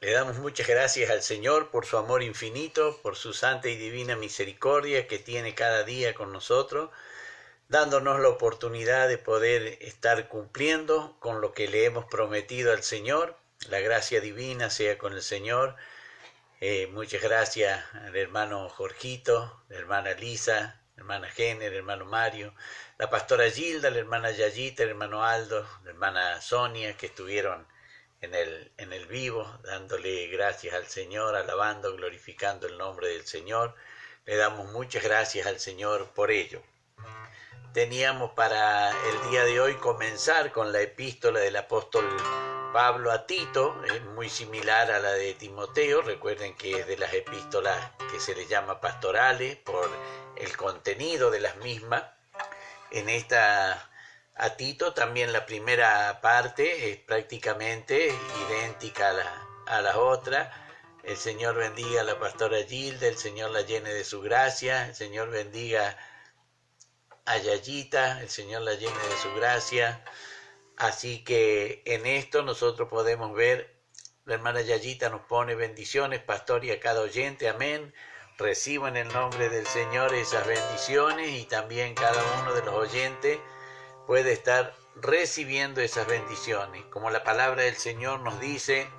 Le damos muchas gracias al Señor por su amor infinito, por su santa y divina misericordia que tiene cada día con nosotros, dándonos la oportunidad de poder estar cumpliendo con lo que le hemos prometido al Señor. La gracia divina sea con el Señor. Muchas gracias al hermano Jorgito, la hermana Lisa, la hermana Jenner, el hermano Mario, la pastora Gilda, la hermana Yayita, el hermano Aldo, la hermana Sonia, que estuvieron en el vivo, dándole gracias al Señor, alabando, glorificando el nombre del Señor. Le damos muchas gracias al Señor por ello. Teníamos para el día de hoy comenzar con la epístola del apóstol Pablo a Tito, muy similar a la de Timoteo. Recuerden que es de las epístolas que se les llama pastorales por el contenido de las mismas. En esta a Tito también la primera parte es prácticamente idéntica a la otra. El Señor bendiga a la pastora Gilda, el Señor la llene de su gracia, el Señor bendiga a Yayita, el Señor la llene de su gracia. Así que en esto nosotros podemos ver, la hermana Yayita nos pone bendiciones, pastor, y a cada oyente, amén. Recibo en el nombre del Señor esas bendiciones, y también cada uno de los oyentes puede estar recibiendo esas bendiciones. Como la palabra del Señor nos dice,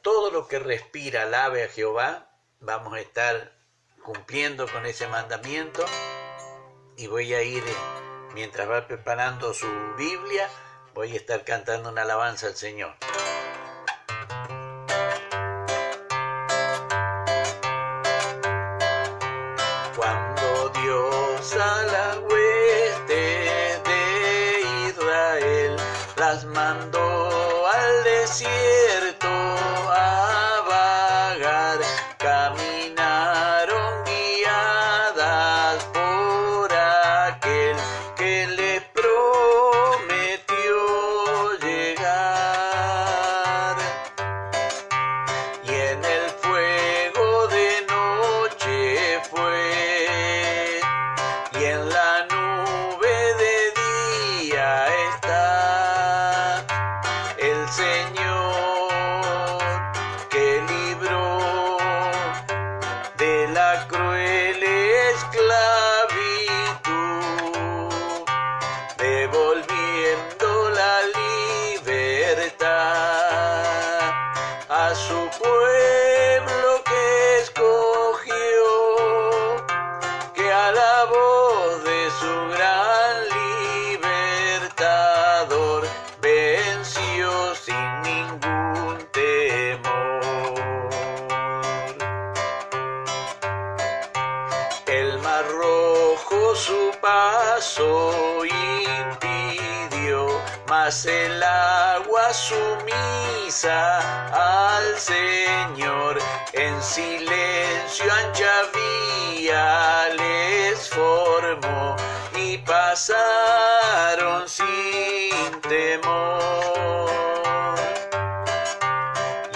todo lo que respira alabe a Jehová. Vamos a estar cumpliendo con ese mandamiento, y voy a ir, mientras va preparando su Biblia, voy a estar cantando una alabanza al Señor. Cuando Dios a la hueste de Israel las mandó al desierto a vagar, caminaron guiadas por aquel que les prometió llegar. Y en el fuego de noche fue, y en la nube de día está el Señor que libró de la cruel esclavitud, devolviendo la libertad a su pueblo que escogió, que a la voz de su gran libertador venció sin ningún temor. El mar rojo su paso impidió, mas el agua sumisa al Señor en silencio ancha vía les formó, y pasaron sin temor.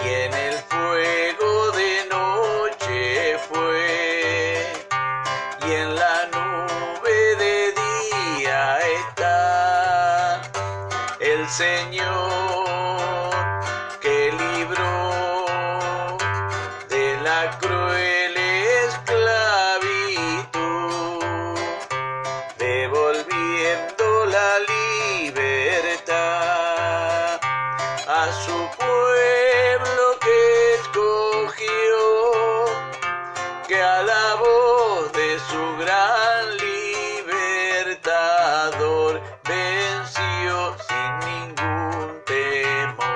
Y en el fuego de noche fue, y en la nube de día está el Señor que libró de la cruel esclavitud, devolviendo la libertad a su pueblo que escogió, que a la voz de su gran libertador venció sin ningún temor.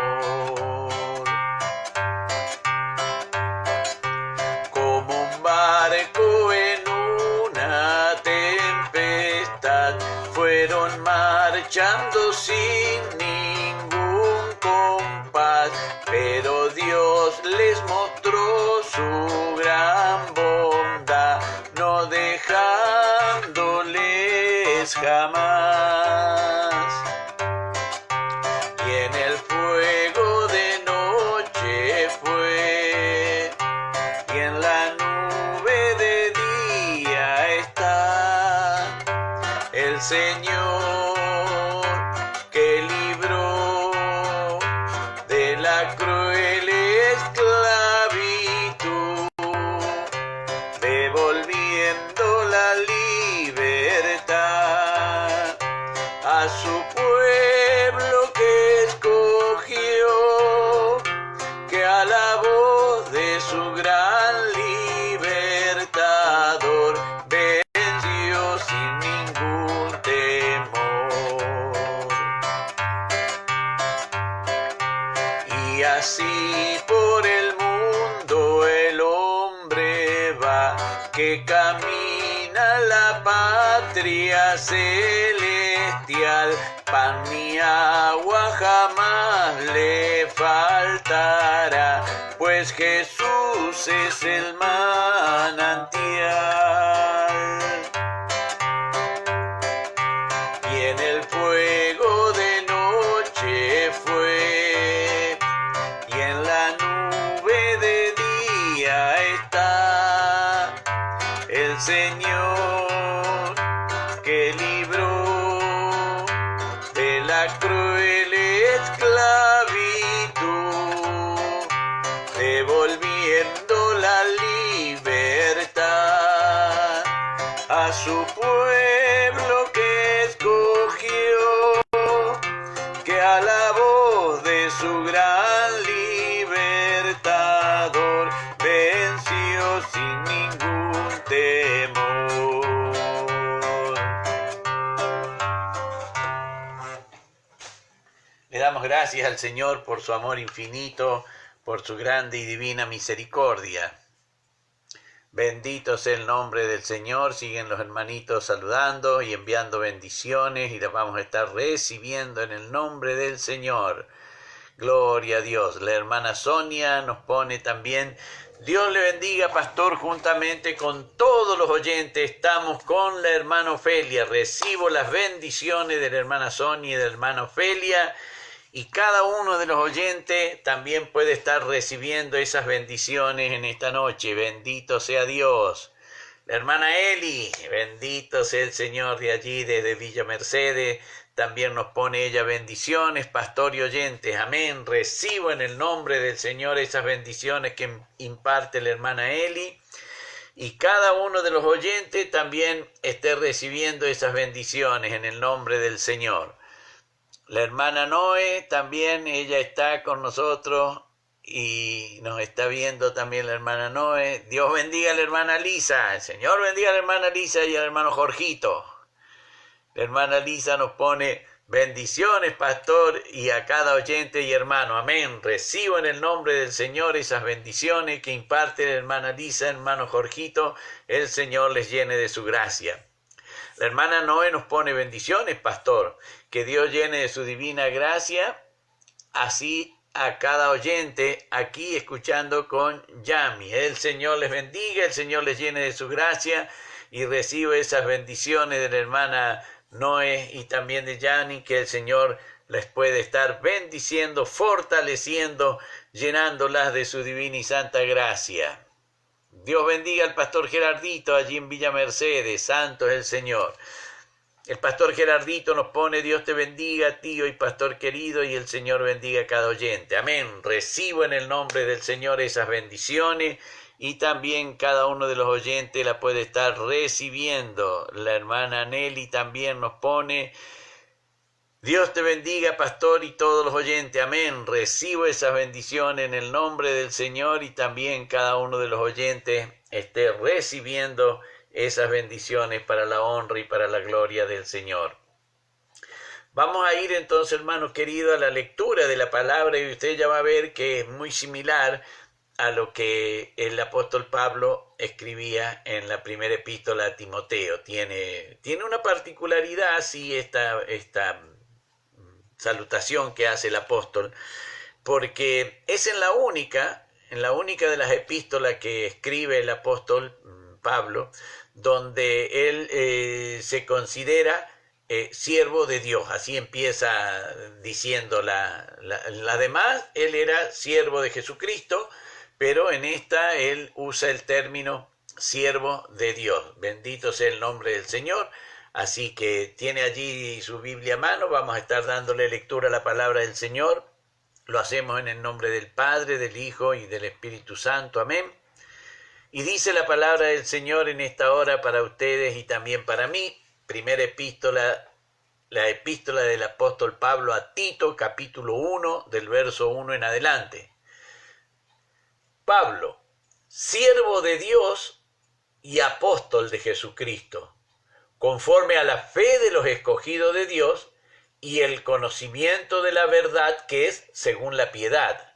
Como un barco en una tempestad, fueron marchando sin ningún compás, pero Dios les mostró su gran bondad, no dejándoles jamás. Y en el fuego de noche fue, y en la nube de día está el Señor que libró de la cruel esclavitud, así por el mundo el hombre va, que camina la patria celestial. Pan ni agua jamás le faltará, pues Jesús es el manantial. Y en el fuego de noche fue, y en la nube de día está el Señor que libró de la cruel esclavitud, devolviendo la libertad a su pueblo que escogió, que a la voz de su gran libertador venció sin ningún temor. Le damos gracias al Señor por su amor infinito, por su grande y divina misericordia. Bendito sea el nombre del Señor. Siguen los hermanitos saludando y enviando bendiciones y las vamos a estar recibiendo en el nombre del Señor. Gloria a Dios. La hermana Sonia nos pone también: Dios le bendiga, pastor, juntamente con todos los oyentes. Estamos con la hermana Ofelia. Recibo las bendiciones de la hermana Sonia y de la hermana Ofelia. Y cada uno de los oyentes también puede estar recibiendo esas bendiciones en esta noche. Bendito sea Dios. La hermana Eli, bendito sea el Señor de allí, desde Villa Mercedes. También nos pone ella bendiciones, pastor y oyentes. Amén. Recibo en el nombre del Señor esas bendiciones que imparte la hermana Eli. Y cada uno de los oyentes también esté recibiendo esas bendiciones en el nombre del Señor. La hermana Noé también, ella está con nosotros y nos está viendo también la hermana Noé. Dios bendiga a la hermana Lisa, el Señor bendiga a la hermana Lisa y al hermano Jorgito. La hermana Lisa nos pone bendiciones, pastor, y a cada oyente y hermano. Amén. Recibo en el nombre del Señor esas bendiciones que imparte la hermana Lisa, hermano Jorgito. El Señor les llene de su gracia. La hermana Noé nos pone bendiciones, pastor. Que Dios llene de su divina gracia, así a cada oyente aquí escuchando con Yami. El Señor les bendiga, el Señor les llene de su gracia y recibe esas bendiciones de la hermana Noé y también de Yami, que el Señor les puede estar bendiciendo, fortaleciendo, llenándolas de su divina y santa gracia. Dios bendiga al pastor Gerardito allí en Villa Mercedes, santo es el Señor. El pastor Gerardito nos pone: Dios te bendiga, tío y pastor querido, y el Señor bendiga a cada oyente. Amén. Recibo en el nombre del Señor esas bendiciones y también cada uno de los oyentes la puede estar recibiendo. La hermana Nelly también nos pone: Dios te bendiga, pastor, y todos los oyentes. Amén. Recibo esas bendiciones en el nombre del Señor y también cada uno de los oyentes esté recibiendo esas bendiciones para la honra y para la gloria del Señor. Vamos a ir entonces, hermanos queridos, a la lectura de la palabra y usted ya va a ver que es muy similar a lo que el apóstol Pablo escribía en la primera epístola a Timoteo. Tiene una particularidad, sí, esta salutación que hace el apóstol, porque es en la única de las epístolas que escribe el apóstol Pablo, donde él se considera siervo de Dios. Así empieza diciendo la demás. Él era siervo de Jesucristo, pero en esta él usa el término siervo de Dios. Bendito sea el nombre del Señor. Así que tiene allí su Biblia a mano. Vamos a estar dándole lectura a la palabra del Señor. Lo hacemos en el nombre del Padre, del Hijo y del Espíritu Santo. Amén. Y dice la palabra del Señor en esta hora para ustedes y también para mí. Primera epístola, la epístola del apóstol Pablo a Tito, capítulo 1, del verso 1 en adelante. Pablo, siervo de Dios y apóstol de Jesucristo, conforme a la fe de los escogidos de Dios y el conocimiento de la verdad que es según la piedad,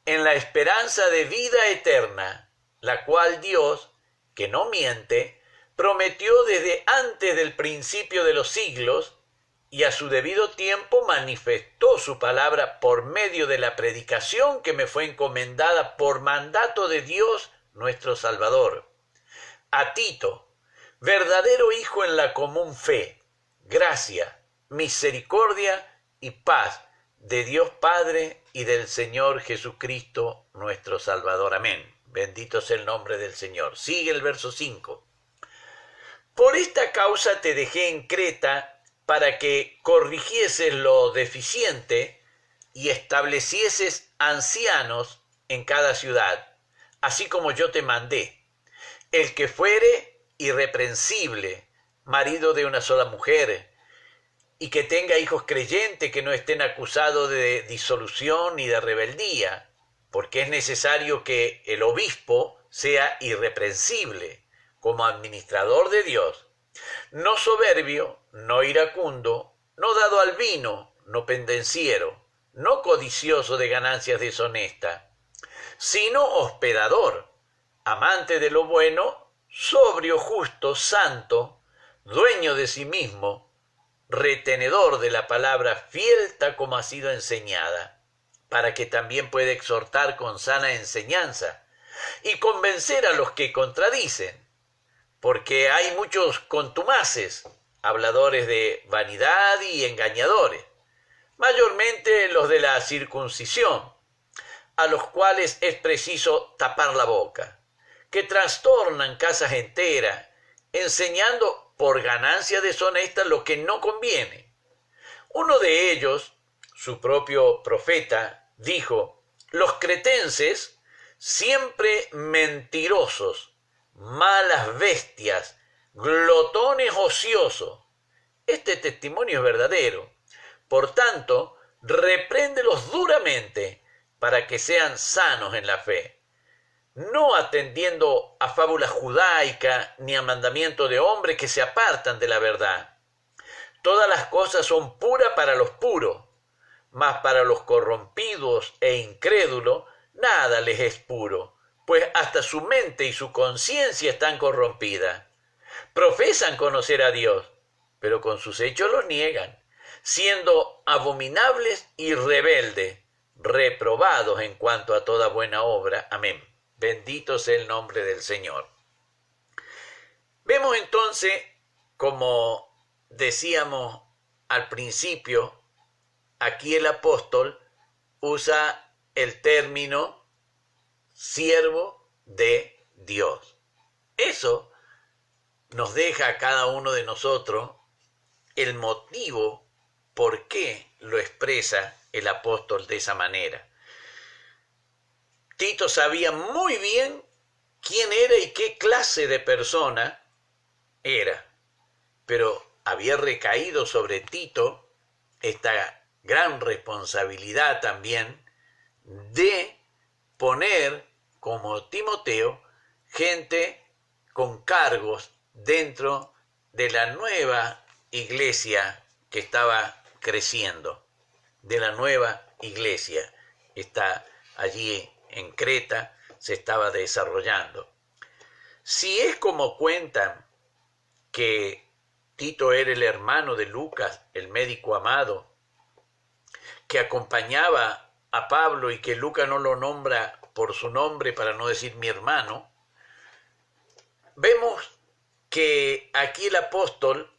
en la esperanza de vida eterna, la cual Dios, que no miente, prometió desde antes del principio de los siglos, y a su debido tiempo manifestó su palabra por medio de la predicación que me fue encomendada por mandato de Dios nuestro Salvador. A Tito, verdadero hijo en la común fe, gracia, misericordia y paz de Dios Padre y del Señor Jesucristo nuestro Salvador. Amén. Bendito sea el nombre del Señor. Sigue el verso 5. Por esta causa te dejé en Creta para que corrigieses lo deficiente y establecieses ancianos en cada ciudad, así como yo te mandé. El que fuere irreprensible, marido de una sola mujer, y que tenga hijos creyentes que no estén acusados de disolución ni de rebeldía, porque es necesario que el obispo sea irreprensible como administrador de Dios, no soberbio, no iracundo, no dado al vino, no pendenciero, no codicioso de ganancias deshonestas, sino hospedador, amante de lo bueno, sobrio, justo, santo, dueño de sí mismo, retenedor de la palabra fiel tal como ha sido enseñada, para que también pueda exhortar con sana enseñanza y convencer a los que contradicen, porque hay muchos contumaces, habladores de vanidad y engañadores, mayormente los de la circuncisión, a los cuales es preciso tapar la boca, que trastornan casas enteras, enseñando por ganancia deshonesta lo que no conviene. Uno de ellos, su propio profeta, dijo: los cretenses, siempre mentirosos, malas bestias, glotones ociosos. Este testimonio es verdadero. Por tanto, repréndelos duramente para que sean sanos en la fe, no atendiendo a fábulas judaicas ni a mandamientos de hombres que se apartan de la verdad. Todas las cosas son puras para los puros, mas para los corrompidos e incrédulos nada les es puro, pues hasta su mente y su conciencia están corrompidas. Profesan conocer a Dios, pero con sus hechos los niegan, siendo abominables y rebeldes, reprobados en cuanto a toda buena obra. Amén. Bendito sea el nombre del Señor. Vemos entonces, como decíamos al principio, aquí el apóstol usa el término siervo de Dios. Eso nos deja a cada uno de nosotros el motivo por qué lo expresa el apóstol de esa manera. Tito sabía muy bien quién era y qué clase de persona era, pero había recaído sobre Tito esta gran responsabilidad también de poner, como Timoteo, gente con cargos dentro de la nueva iglesia que estaba creciendo, de la nueva iglesia que está allí en Creta, se estaba desarrollando. Si es como cuentan que Tito era el hermano de Lucas, el médico amado, que acompañaba a Pablo y que Lucas no lo nombra por su nombre para no decir mi hermano, vemos que aquí el apóstol,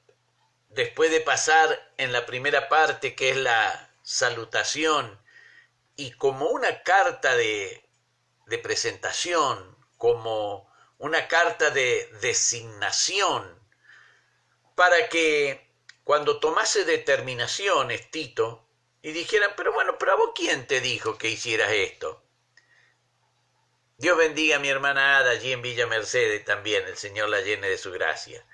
después de pasar en la primera parte, que es la salutación, y como una carta de presentación, como una carta de designación, para que cuando tomase determinaciones Tito, y dijeran, pero ¿a vos quién te dijo que hicieras esto? Dios bendiga a mi hermana Ada allí en Villa Mercedes también, el Señor la llene de su gracia.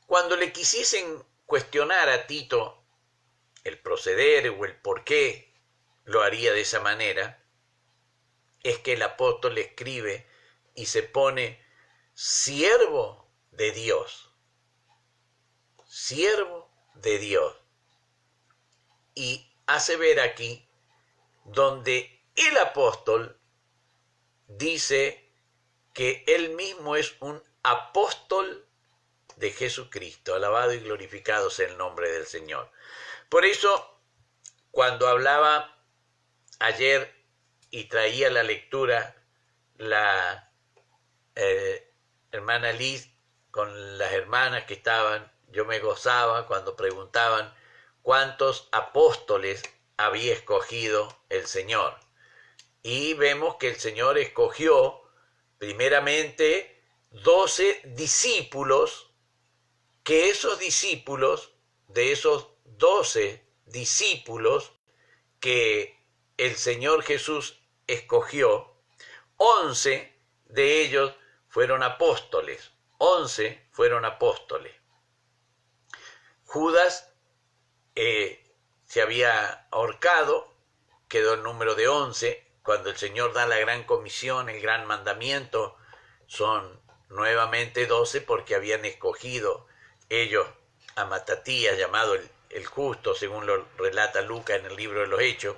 Cuando le quisiesen cuestionar a Tito el proceder o el por qué lo haría de esa manera, es que el apóstol le escribe y se pone siervo de Dios. Siervo de Dios. Y hace ver aquí donde el apóstol dice que él mismo es un apóstol de Jesucristo. Alabado y glorificado sea el nombre del Señor. Por eso, cuando hablaba ayer y traía la lectura la hermana Liz con las hermanas que estaban, yo me gozaba cuando preguntaban cuántos apóstoles había escogido el Señor. Y vemos que el Señor escogió primeramente 12 discípulos, que esos discípulos, de esos 12 discípulos que el Señor Jesús escogió, 11 de ellos fueron apóstoles. 11 fueron apóstoles. Judas se había ahorcado, quedó el número de 11. Cuando el Señor da la gran comisión, el gran mandamiento, son nuevamente 12 porque habían escogido ellos a Matatías, llamado el justo, según lo relata Lucas en el libro de los Hechos,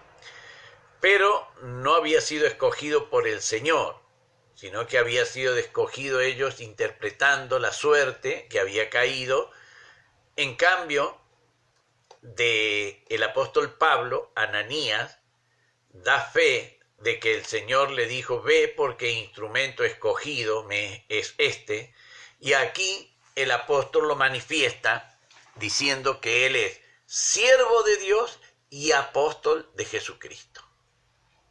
pero no había sido escogido por el Señor, sino que había sido escogido ellos interpretando la suerte que había caído. En cambio, el apóstol Pablo, Ananías, da fe de que el Señor le dijo, ve porque instrumento escogido me es este, y aquí el apóstol lo manifiesta diciendo que él es siervo de Dios y apóstol de Jesucristo.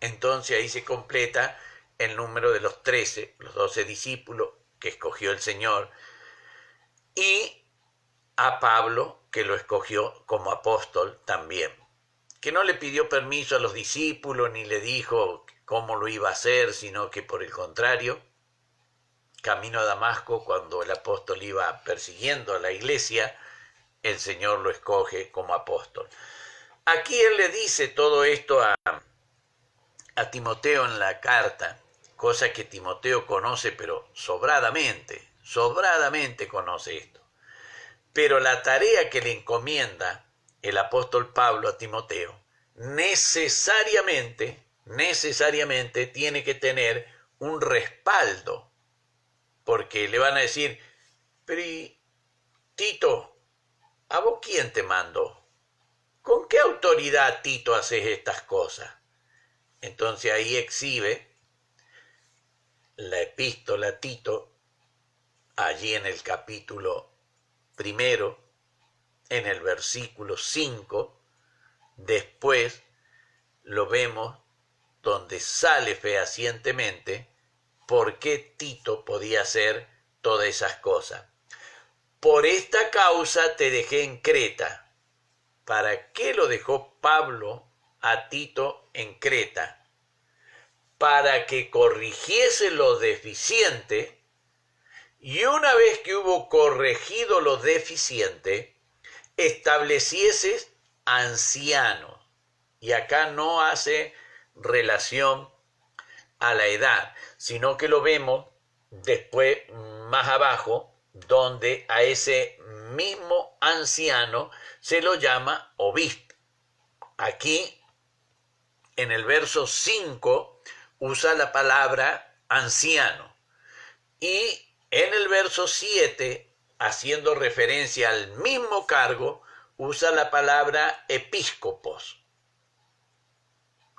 Entonces ahí se completa el número de los 13, los 12 discípulos que escogió el Señor, y a Pablo, que lo escogió como apóstol también, que no le pidió permiso a los discípulos ni le dijo cómo lo iba a hacer, sino que por el contrario, camino a Damasco, cuando el apóstol iba persiguiendo a la iglesia, el Señor lo escoge como apóstol. Aquí él le dice todo esto a Timoteo en la carta, cosa que Timoteo conoce, pero sobradamente conoce esto. Pero la tarea que le encomienda el apóstol Pablo a Timoteo necesariamente tiene que tener un respaldo, porque le van a decir, pero Tito, ¿a vos quién te mandó? ¿Con qué autoridad, Tito, haces estas cosas? Entonces ahí exhibe la epístola a Tito, allí en el capítulo 1, en el versículo 5, después lo vemos donde sale fehacientemente por qué Tito podía hacer todas esas cosas. Por esta causa te dejé en Creta. ¿Para qué lo dejó Pablo a Tito en Creta? Para que corrigiese lo deficiente, y una vez que hubo corregido lo deficiente, estableciese ancianos. Y acá no hace relación a la edad, sino que lo vemos después más abajo, donde a ese mismo anciano se lo llama obispo. Aquí, en el verso 5, usa la palabra anciano. Y en el verso 7, haciendo referencia al mismo cargo, usa la palabra episcopos.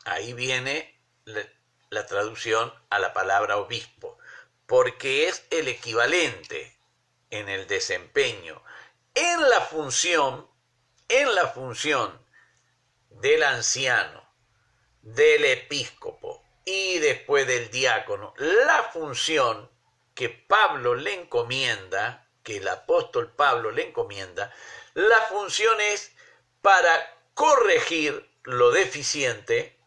Ahí viene la traducción a la palabra obispo, porque es el equivalente en el desempeño, en la función del anciano, del episcopo y después del diácono. La función que Pablo le encomienda, que el apóstol Pablo le encomienda, la función es para corregir lo deficiente,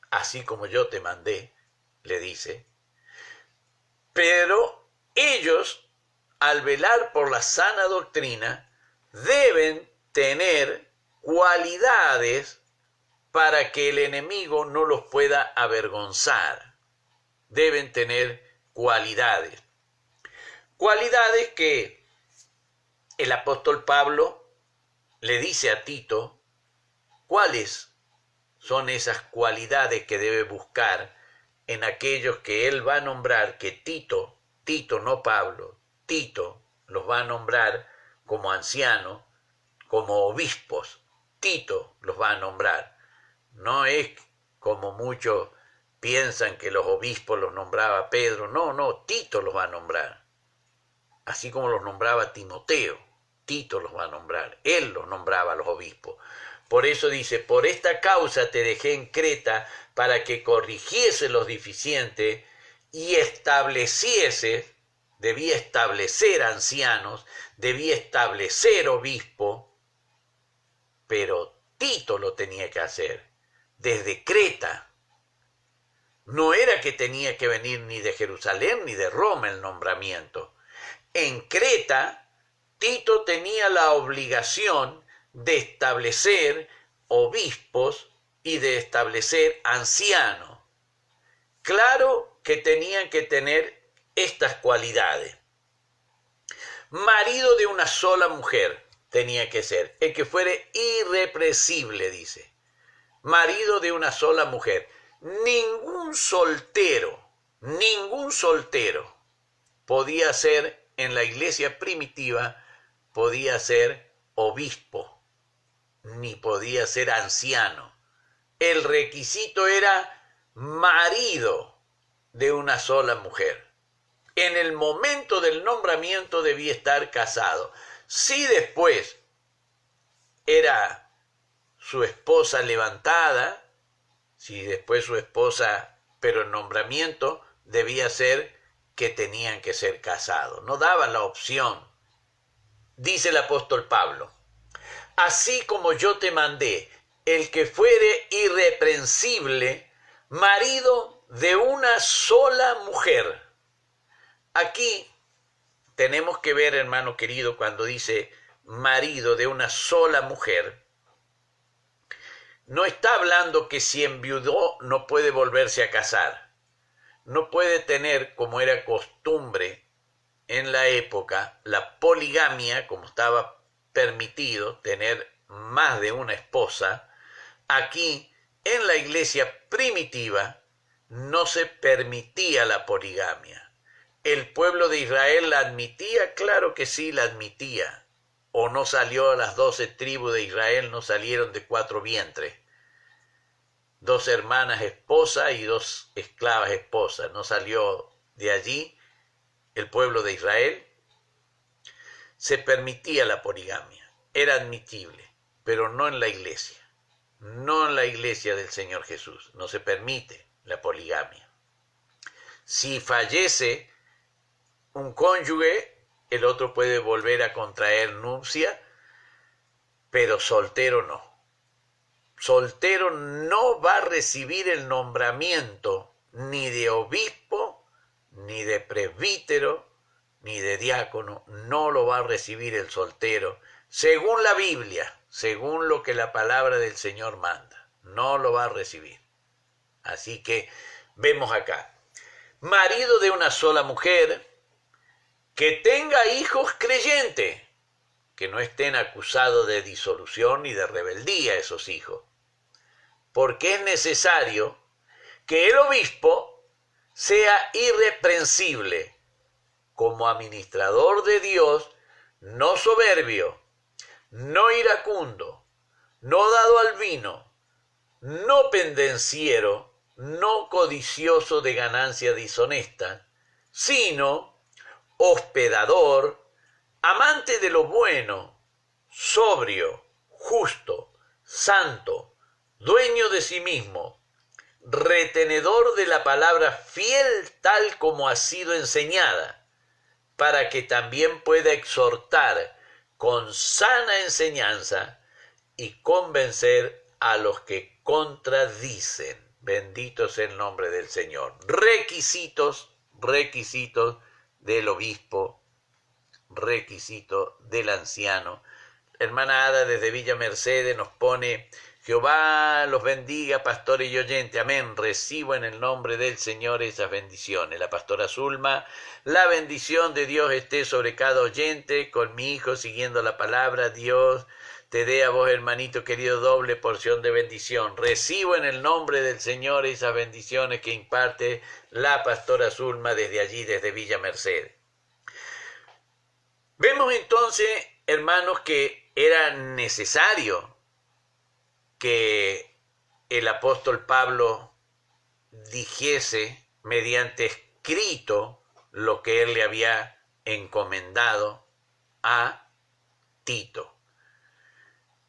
así como yo te mandé, le dice. Pero ellos, al velar por la sana doctrina, deben tener cualidades para que el enemigo no los pueda avergonzar. Deben tener cualidades. Cualidades que el apóstol Pablo le dice a Tito cuáles son esas cualidades que debe buscar en aquellos que él va a nombrar, que Tito, no Pablo, Tito los va a nombrar como ancianos, como obispos. Tito los va a nombrar. No es como muchos piensan que los obispos los nombraba Pedro. No, Tito los va a nombrar. Así como los nombraba Timoteo, Tito los va a nombrar. Él los nombraba a los obispos. Por eso dice, por esta causa te dejé en Creta para que corrigiese los deficientes y estableciese, debía establecer ancianos, debía establecer obispo, pero Tito lo tenía que hacer desde Creta. No era que tenía que venir ni de Jerusalén ni de Roma el nombramiento. En Creta, Tito tenía la obligación de establecer obispos y de establecer ancianos. Claro que tenían que tener estas cualidades. Marido de una sola mujer tenía que ser, el que fuere irrepresible, dice. Marido de una sola mujer. Ningún soltero podía ser, en la iglesia primitiva, podía ser obispo, ni podía ser anciano. El requisito era marido de una sola mujer. En el momento del nombramiento debía estar casado. Si después era su esposa levantada, si después su esposa, pero el nombramiento debía ser que tenían que ser casados. No daban la opción. Dice el apóstol Pablo, así como yo te mandé, el que fuere irreprensible, marido de una sola mujer. Aquí tenemos que ver, hermano querido, cuando dice marido de una sola mujer, no está hablando que si enviudó no puede volverse a casar. No puede tener, como era costumbre en la época, la poligamia, como estaba permitido tener más de una esposa. Aquí, en la iglesia primitiva, no se permitía la poligamia. ¿El pueblo de Israel la admitía? Claro que sí, la admitía. ¿O no salió las 12 tribus de Israel, no salieron de 4 vientres? 2 hermanas esposas y 2 esclavas esposas. ¿No salió de allí el pueblo de Israel? Se permitía la poligamia, era admitible, pero no en la iglesia. No en la iglesia del Señor Jesús. No se permite la poligamia. Si fallece un cónyuge, el otro puede volver a contraer nupcia, pero soltero no. Soltero no va a recibir el nombramiento ni de obispo, ni de presbítero, ni de diácono. No lo va a recibir el soltero, según la Biblia, según lo que la palabra del Señor manda. No lo va a recibir. Así que vemos acá, marido de una sola mujer, que tenga hijos creyentes, que no estén acusados de disolución ni de rebeldía esos hijos, porque es necesario que el obispo sea irreprensible, como administrador de Dios, no soberbio, no iracundo, no dado al vino, no pendenciero, no codicioso de ganancia deshonesta, sino hospedador, amante de lo bueno, sobrio, justo, santo, dueño de sí mismo, retenedor de la palabra fiel tal como ha sido enseñada, para que también pueda exhortar con sana enseñanza y convencer a los que contradicen. Bendito sea el nombre del Señor. Requisitos del obispo, requisito del anciano. La hermana Ada desde Villa Mercedes nos pone: Jehová los bendiga, pastores y oyentes. Amén. Recibo en el nombre del Señor esas bendiciones. La pastora Zulma: la bendición de Dios esté sobre cada oyente, con mi hijo siguiendo la palabra. Dios te dé a vos, hermanito querido, doble porción de bendición. Recibo en el nombre del Señor esas bendiciones que imparte la pastora Zulma desde allí, desde Villa Mercedes. Vemos entonces, hermanos, que era necesario que el apóstol Pablo dijese mediante escrito lo que él le había encomendado a Tito.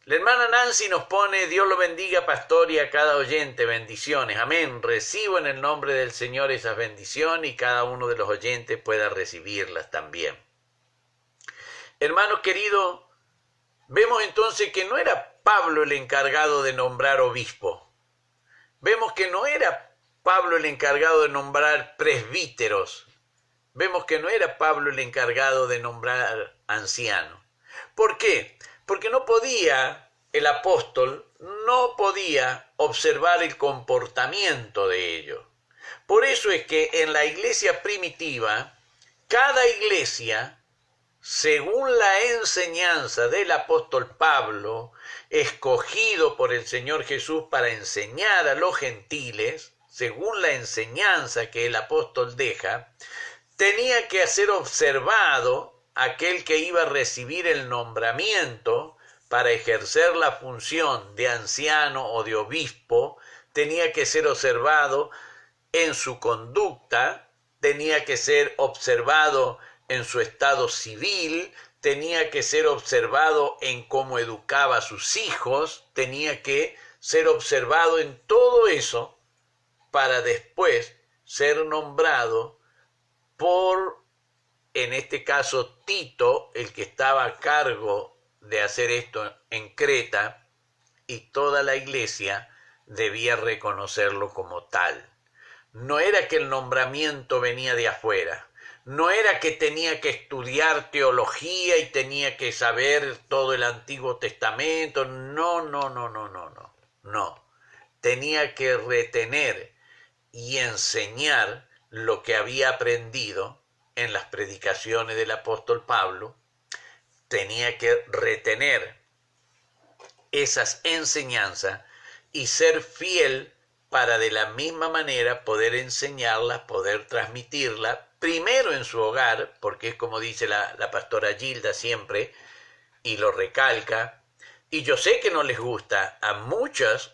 La hermana Nancy nos pone: Dios lo bendiga, pastor, y a cada oyente, bendiciones. Amén. Recibo en el nombre del Señor esas bendiciones y cada uno de los oyentes pueda recibirlas también. Hermanos queridos, vemos entonces que no era Pablo el encargado de nombrar obispo. Vemos que no era Pablo el encargado de nombrar presbíteros. Vemos que no era Pablo el encargado de nombrar ancianos. ¿Por qué? Porque el apóstol no podía observar el comportamiento de ellos. Por eso es que en la iglesia primitiva, cada iglesia, según la enseñanza del apóstol Pablo, escogido por el Señor Jesús para enseñar a los gentiles, según la enseñanza que el apóstol deja, tenía que ser observado aquel que iba a recibir el nombramiento para ejercer la función de anciano o de obispo, tenía que ser observado en su conducta, tenía que ser observado en su estado civil, tenía que ser observado en cómo educaba a sus hijos, tenía que ser observado en todo eso para después ser nombrado por, en este caso, Tito, el que estaba a cargo de hacer esto en Creta, y toda la iglesia debía reconocerlo como tal. No era que el nombramiento venía de afuera, no era que tenía que estudiar teología y tenía que saber todo el Antiguo Testamento, no. Tenía que retener y enseñar lo que había aprendido en las predicaciones del apóstol Pablo, tenía que retener esas enseñanzas y ser fiel para de la misma manera poder enseñarlas, poder transmitirlas, primero en su hogar, porque es como dice la pastora Gilda siempre, y lo recalca, y yo sé que no les gusta, a muchas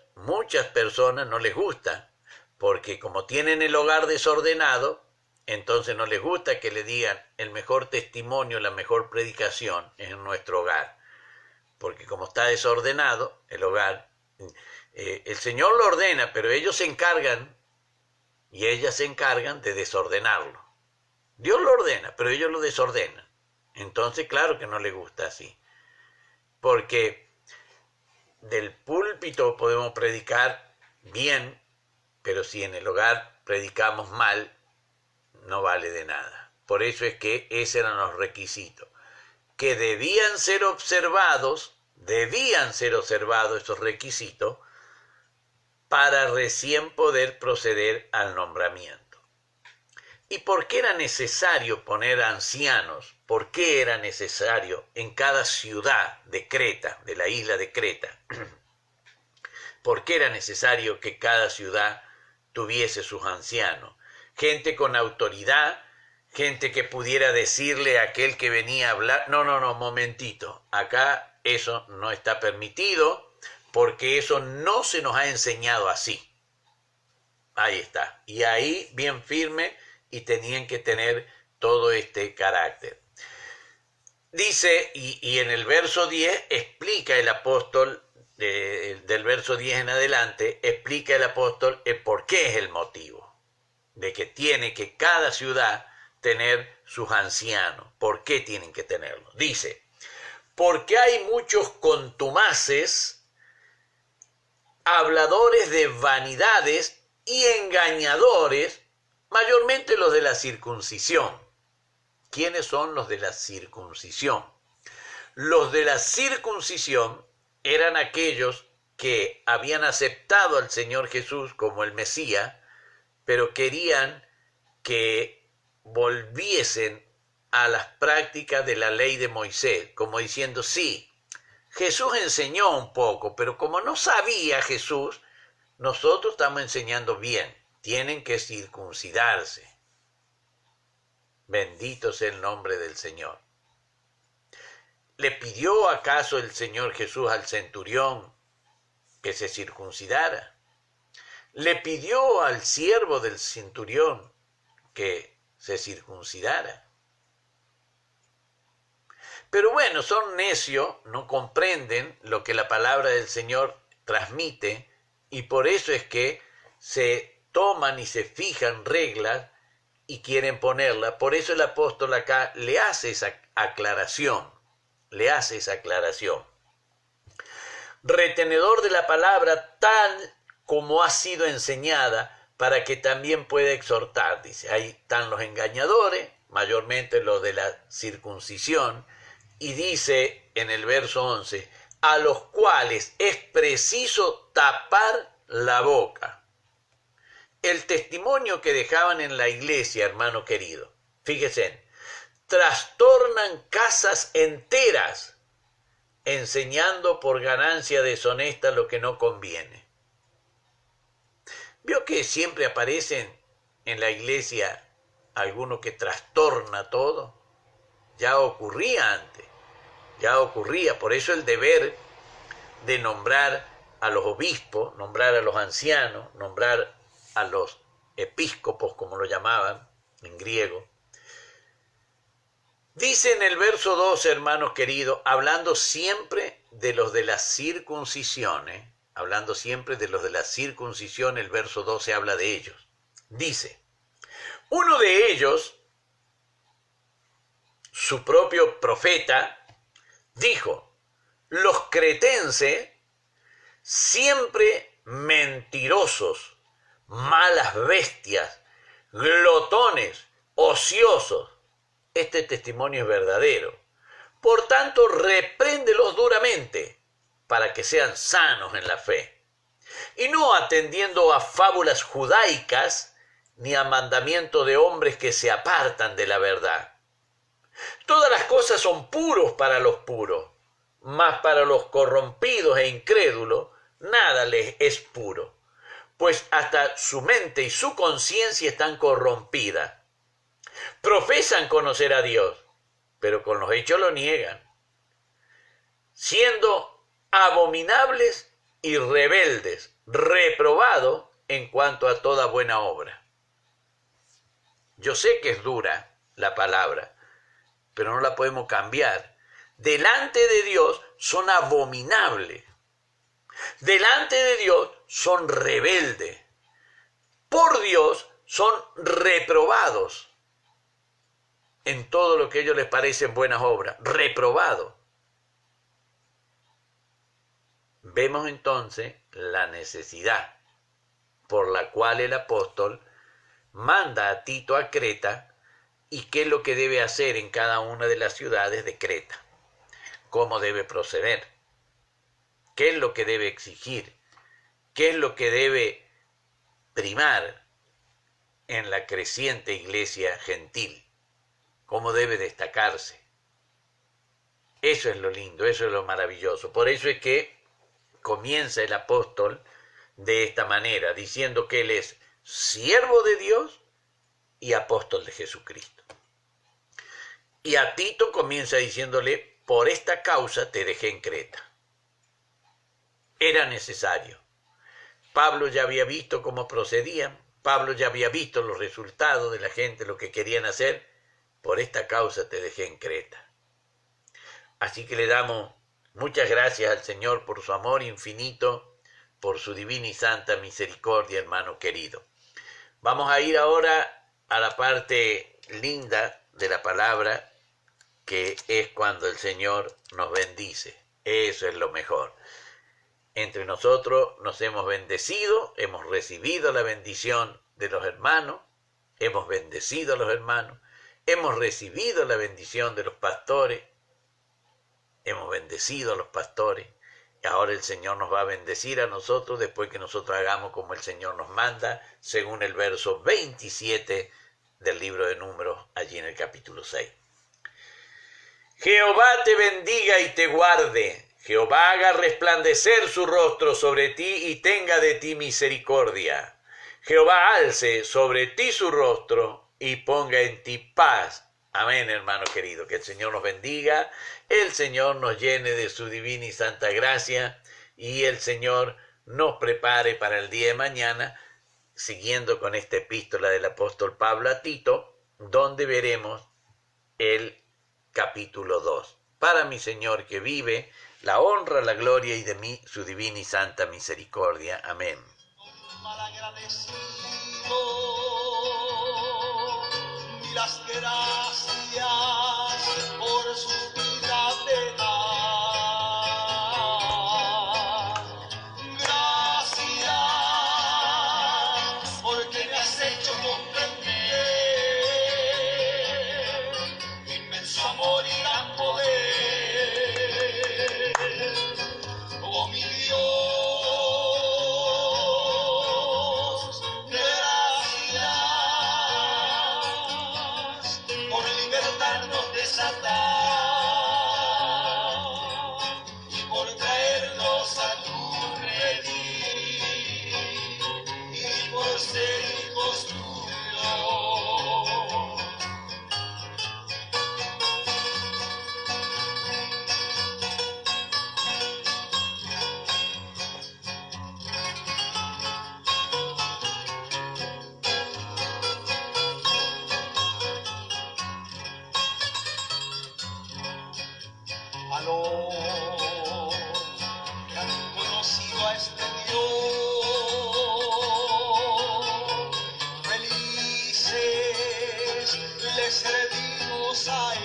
personas no les gusta, porque como tienen el hogar desordenado, entonces no les gusta que le digan el mejor testimonio, la mejor predicación es en nuestro hogar, porque como está desordenado el hogar, el Señor lo ordena, pero ellos se encargan y ellas se encargan de desordenarlo. Dios lo ordena, pero ellos lo desordenan. Entonces, claro que no les gusta así. Porque del púlpito podemos predicar bien, pero si en el hogar predicamos mal, no vale de nada. Por eso es que esos eran los requisitos, que debían ser observados esos requisitos para recién poder proceder al nombramiento. ¿Y por qué era necesario poner ancianos? ¿Por qué era necesario en cada ciudad de Creta, de la isla de Creta? ¿Por qué era necesario que cada ciudad tuviese sus ancianos? Gente con autoridad, gente que pudiera decirle a aquel que venía a hablar, no, momentito, acá eso no está permitido, porque eso no se nos ha enseñado así. Ahí está. Y ahí bien firme, y tenían que tener todo este carácter. Dice, y en el verso 10 explica el apóstol, del verso 10 en adelante, explica el apóstol por qué es el motivo de que tiene que cada ciudad tener sus ancianos. ¿Por qué tienen que tenerlos? Dice, porque hay muchos contumaces, habladores de vanidades y engañadores, mayormente los de la circuncisión. ¿Quiénes son los de la circuncisión? Los de la circuncisión eran aquellos que habían aceptado al Señor Jesús como el Mesías, pero querían que volviesen a las prácticas de la ley de Moisés, como diciendo, sí, Jesús enseñó un poco, pero como no sabía Jesús, nosotros estamos enseñando bien. Tienen que circuncidarse. Bendito sea el nombre del Señor. ¿Le pidió acaso el Señor Jesús al centurión que se circuncidara? ¿Le pidió al siervo del centurión que se circuncidara? Pero bueno, son necios, no comprenden lo que la palabra del Señor transmite, y por eso es que se toman y se fijan reglas y quieren ponerlas. Por eso el apóstol acá le hace esa aclaración, Retenedor de la palabra tal como ha sido enseñada, para que también pueda exhortar. Dice, ahí están los engañadores, mayormente los de la circuncisión, y dice en el verso 11, a los cuales es preciso tapar la boca. El testimonio que dejaban en la iglesia, hermano querido, fíjense, trastornan casas enteras, enseñando por ganancia deshonesta lo que no conviene. ¿Vio que siempre aparecen en la iglesia alguno que trastorna todo? Ya ocurría antes, por eso el deber de nombrar a los obispos, nombrar a los ancianos, nombrar a los episcopos, como lo llamaban en griego. Dice en el verso 12, hermanos queridos, hablando siempre de los de la circuncisión, el verso 12 habla de ellos. Dice, uno de ellos, su propio profeta, dijo, los cretenses, siempre mentirosos, malas bestias, glotones, ociosos. Este testimonio es verdadero. Por tanto, repréndelos duramente, para que sean sanos en la fe, y no atendiendo a fábulas judaicas, ni a mandamiento de hombres que se apartan de la verdad. Todas las cosas son puros para los puros, mas para los corrompidos e incrédulos nada les es puro, pues hasta su mente y su conciencia están corrompidas. Profesan conocer a Dios, pero con los hechos lo niegan, siendo abominables y rebeldes, reprobados en cuanto a toda buena obra. Yo sé que es dura la palabra, pero no la podemos cambiar. Delante de Dios son abominables. Delante de Dios son rebeldes. Por Dios son reprobados en todo lo que a ellos les parecen buenas obras. Reprobados. Vemos entonces la necesidad por la cual el apóstol manda a Tito a Creta, y qué es lo que debe hacer en cada una de las ciudades de Creta, cómo debe proceder, qué es lo que debe exigir, qué es lo que debe primar en la creciente iglesia gentil, cómo debe destacarse. Eso es lo lindo, eso es lo maravilloso. Por eso es que comienza el apóstol de esta manera, diciendo que él es siervo de Dios y apóstol de Jesucristo. Y a Tito comienza diciéndole, por esta causa te dejé en Creta. Era necesario. Pablo ya había visto cómo procedían, Pablo ya había visto los resultados de la gente, lo que querían hacer. Por esta causa te dejé en Creta. Así que le damos muchas gracias al Señor por su amor infinito, por su divina y santa misericordia, hermano querido. Vamos a ir ahora a la parte linda de la palabra, que es cuando el Señor nos bendice. Eso es lo mejor. Entre nosotros nos hemos bendecido, hemos recibido la bendición de los hermanos, hemos bendecido a los hermanos, hemos recibido la bendición de los pastores, hemos bendecido a los pastores, y ahora el Señor nos va a bendecir a nosotros después que nosotros hagamos como el Señor nos manda, según el verso 27 del libro de Números, allí en el capítulo 6. Jehová te bendiga y te guarde. Jehová haga resplandecer su rostro sobre ti y tenga de ti misericordia. Jehová alce sobre ti su rostro y ponga en ti paz. Amén, hermano querido. Que el Señor nos bendiga, el Señor nos llene de su divina y santa gracia y el Señor nos prepare para el día de mañana, siguiendo con esta epístola del apóstol Pablo a Tito, donde veremos el capítulo 2. Para mi Señor que vive, la honra, la gloria y de mí su divina y santa misericordia. Amén. Malagradecido, y las gracias por sus vidas de dar. Gracias porque me has hecho comprender inmenso amor y gran poder. Oh mi Dios, gracias por libertarnos de Satán y por traernos a tu redil y por ser hijos tuyos. A los que han conocido a este Dios, felices le servimos a Él.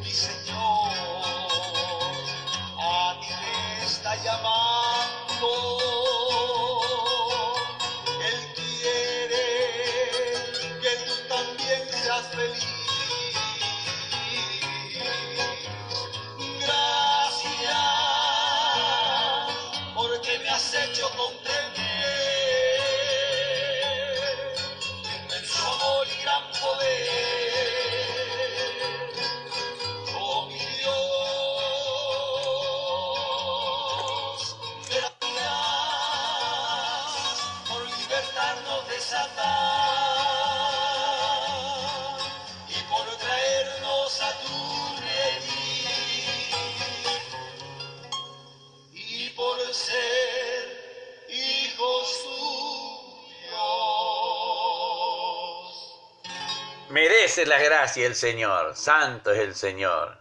Mi Señor, a ti te está llamando. Él quiere que tú también seas feliz. Gracias porque me has hecho comprender inmenso amor y gran poder. Oh mi Dios, gracias por libertarnos de Satán y por traernos a tu redil y por ser hijos tuyos. Merece la gracia el Señor, santo es el Señor.